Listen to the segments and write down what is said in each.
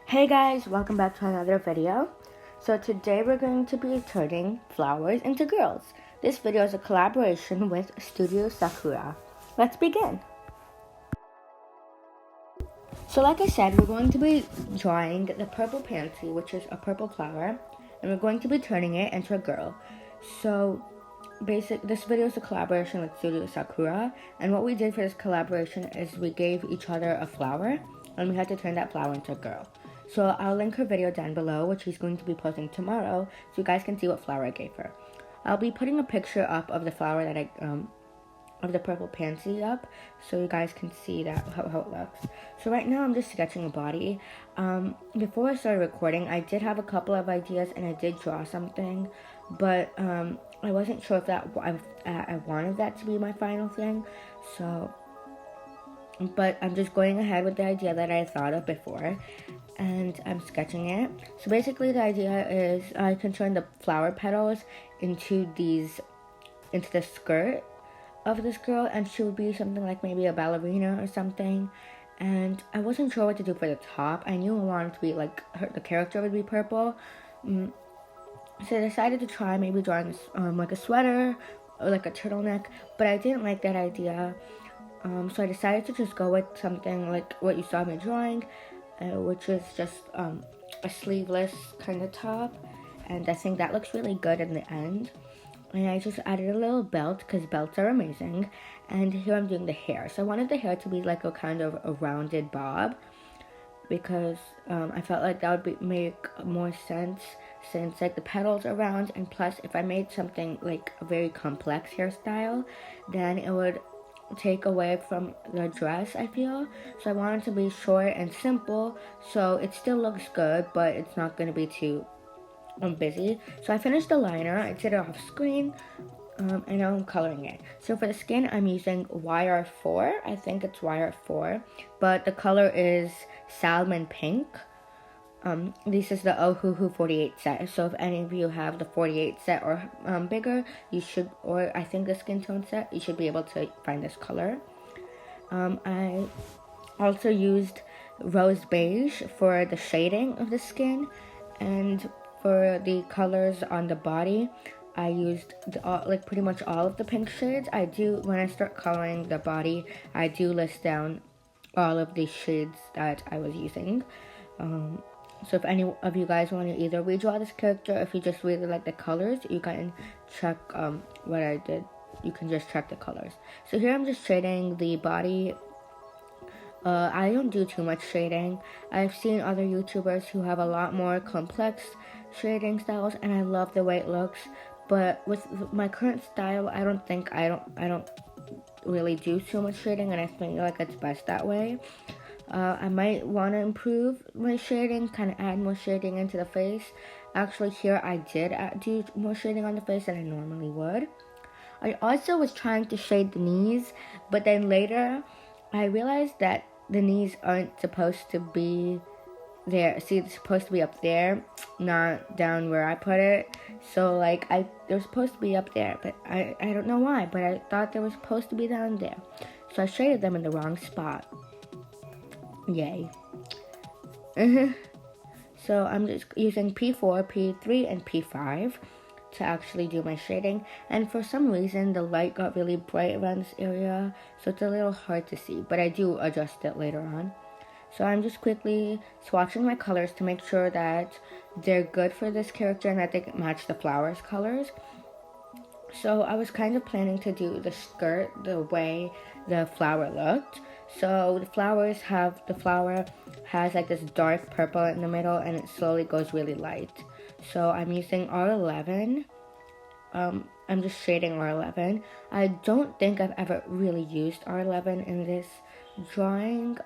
Hey guys, welcome back to another video. So today we're going to be turning flowers into girls. This video is a collaboration with Studio Sakura. Let's begin. So like I said, we're going to be drawing the purple pansy, which is a purple flower, and we're going to be turning it into a girl. So this video is a collaboration with Studio Sakura, and what we did for this collaboration is we gave each other a flower, and we had to turn that flower into a girl. So I'll link her video down below, which she's going to be posting tomorrow, so you guys can see what flower I gave her. I'll be putting a picture up of the flower that of the purple pansy up, so you guys can see that how it looks. So right now I'm just sketching a body. Before I started recording, I did have a couple of ideas and I did draw something, but I wasn't sure if I wanted that to be my final thing. But I'm just going ahead with the idea that I thought of before, and I'm sketching it. So basically the idea is I can turn the flower petals into the skirt of this girl, and she would be something like maybe a ballerina or something. And I wasn't sure what to do for the top. I knew I wanted to be like the character would be purple. So I decided to try maybe drawing like a sweater or like a turtleneck, but I didn't like that idea. So I decided to just go with something like what you saw me drawing, which is just a sleeveless kind of top, and I think that looks really good in the end. And I just added a little belt because belts are amazing, and here I'm doing the hair. So I wanted the hair to be like a kind of a rounded bob, because I felt like that would make more sense since like the petals are round, and plus if I made something like a very complex hairstyle, then it would take away from the dress, I feel. So I want it to be short and simple, so it still looks good, but it's not going to be too busy. So I finished the liner, I did it off screen, and now I'm coloring it. So for the skin, I'm using YR4, I think it's YR4, but the color is salmon pink. This is the Ohuhu 48 set, so if any of you have the 48 set or bigger, you should, or I think the skin tone set, you should be able to find this color. I also used rose beige for the shading of the skin, and for the colors on the body, I used like pretty much all of the pink shades. When I start coloring the body, I do list down all of the shades that I was using. So if any of you guys want to either redraw this character, if you just really like the colors, you can check what I did. You can just check the colors. So here I'm just shading the body. I don't do too much shading. I've seen other YouTubers who have a lot more complex shading styles, and I love the way it looks. But with my current style, I don't really do too much shading, and I think like it's best that way. I might want to improve my shading, kind of add more shading into the face. Actually, here I did do more shading on the face than I normally would. I also was trying to shade the knees, but then later I realized that the knees aren't supposed to be there. See, it's supposed to be up there, not down where I put it. So like they're supposed to be up there, but I don't know why, but I thought they were supposed to be down there. So I shaded them in the wrong spot. Yay. So I'm just using P4, P3, and P5 to actually do my shading. And for some reason, the light got really bright around this area, so it's a little hard to see, but I do adjust it later on. So I'm just quickly swatching my colors to make sure that they're good for this character and that they match the flower's colors. So I was kind of planning to do the skirt the way the flower looked. So the flower has like this dark purple in the middle, and it slowly goes really light. So I'm using R11. I'm just shading R11. I don't think I've ever really used R11 in this drawing,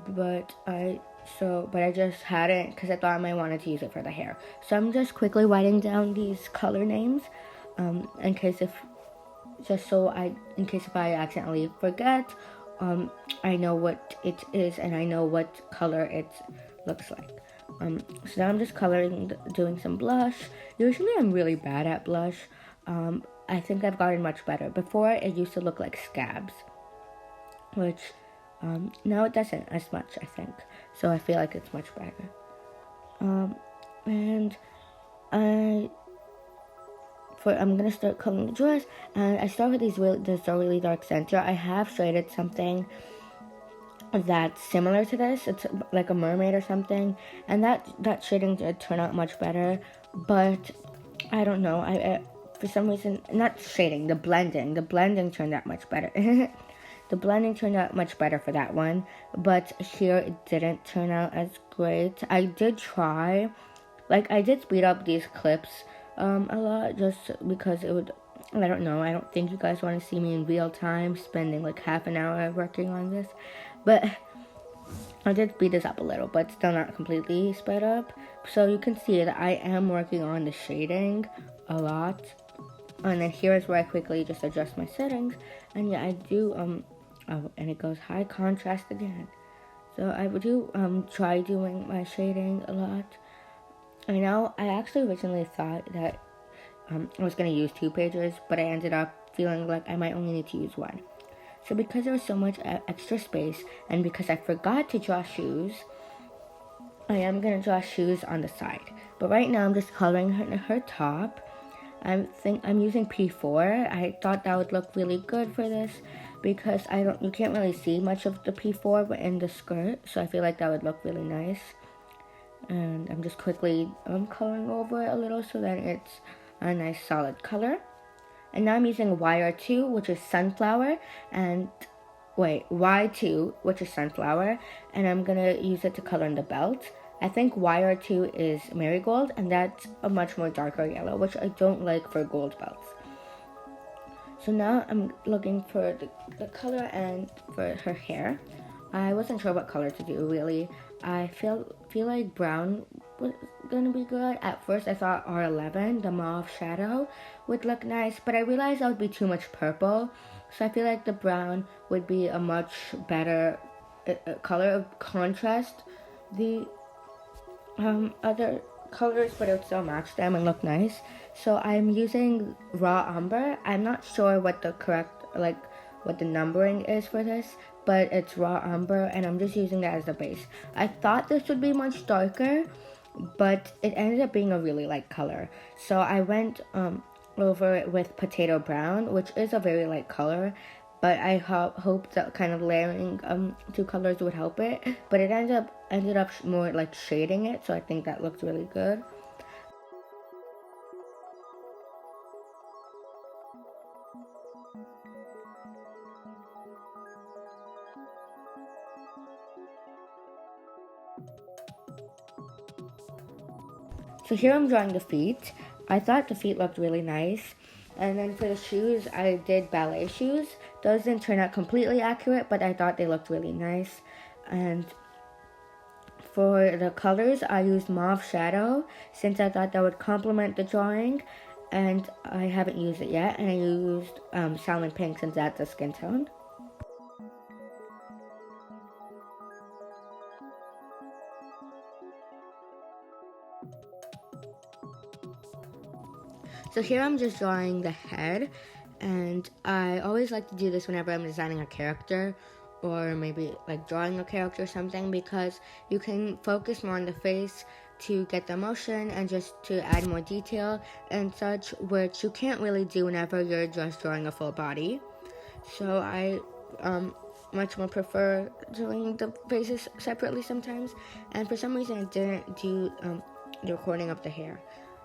but I just had it because I thought I might wanted to use it for the hair. So I'm just quickly writing down these color names, in case if I accidentally forget, I know what it is and I know what color it looks like. So now I'm just doing some blush. Usually I'm really bad at blush. I think I've gotten much better. Before, it used to look like scabs, which Now it doesn't as much, I think. So I feel like it's much better. And I'm gonna start coloring the dress, and I start with this really dark center. I have shaded something that's similar to this. It's like a mermaid or something, and that shading did turn out much better. But I don't know. I for some reason, not shading, the blending turned out much better. The blending turned out much better for that one, but here it didn't turn out as great. I did try, like I did speed up these clips a lot just because it would, I don't know, I don't think you guys want to see me in real time spending like half an hour working on this, but I did speed this up a little, but still not completely sped up. So you can see that I am working on the shading a lot. And then here is where I quickly just adjust my settings. And yeah, I do, oh, and it goes high contrast again. So I do try doing my shading a lot. I know I actually originally thought that I was going to use 2 pages, but I ended up feeling like I might only need to use 1. So because there was so much extra space, and because I forgot to draw shoes, I am going to draw shoes on the side. But right now I'm just coloring her top. I'm using P4. I thought that would look really good for this because you can't really see much of the P4 in the skirt, so I feel like that would look really nice. And I'm just quickly coloring over it a little so that it's a nice solid color. And now I'm using YR2, which is sunflower, and Y2, which is sunflower, and I'm gonna use it to color in the belt. I think YR2 is marigold, and that's a much more darker yellow, which I don't like for gold belts. So now I'm looking for the color and for her hair. I wasn't sure what color to do, really. I feel like brown was gonna be good. At first I thought R11, the mauve shadow, would look nice, but I realized that would be too much purple. So I feel like the brown would be a much better color of contrast the other colors, but it would still match them and look nice. So I'm using raw umber. I'm not sure what the correct, what the numbering is for this, but it's raw umber, and I'm just using that as the base. I thought this would be much darker, but it ended up being a really light color. So I went over it with potato brown, which is a very light color, but I hoped that kind of layering 2 colors would help it, but it ended up more like shading it, so I think that looked really good. So here I'm drawing the feet. I thought the feet looked really nice. And then for the shoes, I did ballet shoes. Those didn't turn out completely accurate, but I thought they looked really nice. And for the colors, I used mauve shadow since I thought that would complement the drawing. And I haven't used it yet. And I used salmon pink since that's a skin tone. So here I'm just drawing the head, and I always like to do this whenever I'm designing a character or maybe like drawing a character or something, because you can focus more on the face to get the emotion and just to add more detail and such, which you can't really do whenever you're just drawing a full body. So I much more prefer doing the faces separately sometimes, and for some reason I didn't do the recording of the hair.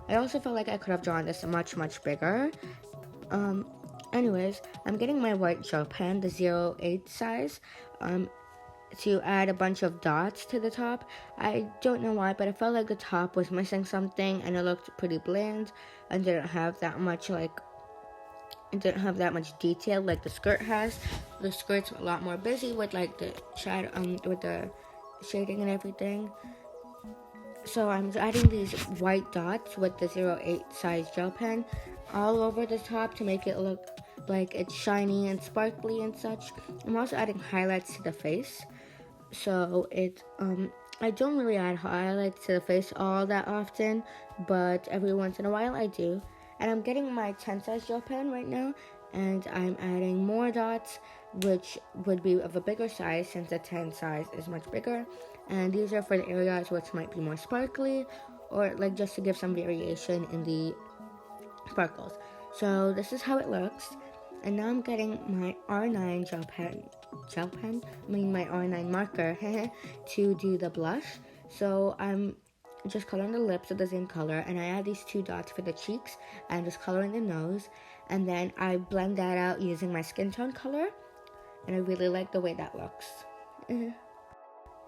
I also felt like I could have drawn this much bigger. Anyways, I'm getting my white gel pen, the 08 size, to add a bunch of dots to the top. I don't know why, but I felt like the top was missing something, and it looked pretty bland and didn't have that much detail like the skirt has. The skirt's a lot more busy with like the shadow, with the shading and everything. So I'm adding these white dots with the 08 size gel pen all over the top to make it look like it's shiny and sparkly and such. I'm also adding highlights to the face. So I don't really add highlights to the face all that often, but every once in a while I do. And I'm getting my 10 size gel pen right now, and I'm adding more dots, which would be of a bigger size since the 10 size is much bigger. And these are for the areas which might be more sparkly, or like just to give some variation in the sparkles. So this is how it looks. And now I'm getting my R9 my R9 marker to do the blush. So I'm just coloring the lips of the same color, and I add these 2 dots for the cheeks and just coloring the nose, and then I blend that out using my skin tone color, and I really like the way that looks.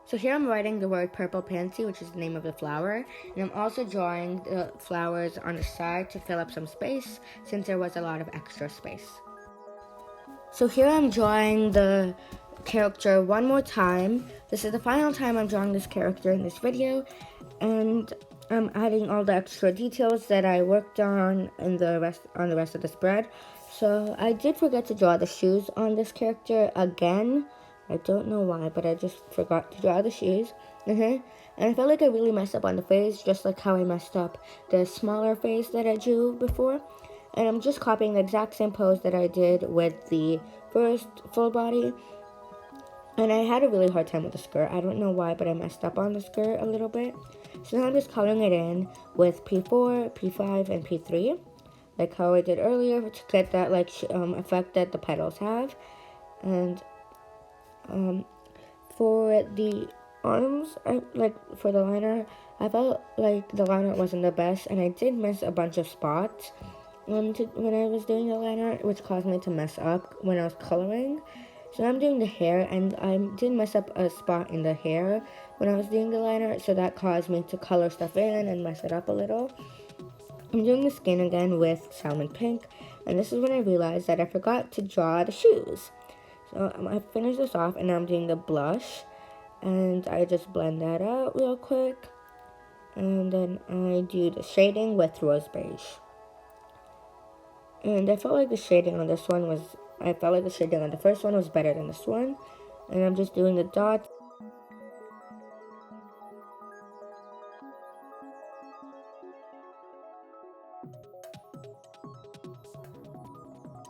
So here I'm writing the word purple pansy, which is the name of the flower, and I'm also drawing the flowers on the side to fill up some space since there was a lot of extra space. So here I'm drawing the character one more time. This is the final time I'm drawing this character in this video, and I'm adding all the extra details that I worked on in the rest of the spread. So I did forget to draw the shoes on this character again. I don't know why, but I just forgot to draw the shoes. And I felt like I really messed up on the face, just like how I messed up the smaller face that I drew before. And I'm just copying the exact same pose that I did with the first full body. And I had a really hard time with the skirt. I don't know why, but I messed up on the skirt a little bit. So now I'm just coloring it in with P4, P5, and P3, like how I did earlier, to get that effect that the petals have. And for the arms, for the liner, I felt like the liner wasn't the best, and I did miss a bunch of spots when I was doing the liner, which caused me to mess up when I was coloring. So I'm doing the hair, and I did mess up a spot in the hair when I was doing the liner, so that caused me to color stuff in and mess it up a little. I'm doing the skin again with salmon pink, and this is when I realized that I forgot to draw the shoes. So I finished this off, and now I'm doing the blush, and I just blend that out real quick, and then I do the shading with rose beige. And I felt like the shading on the first one was better than this one. And I'm just doing the dots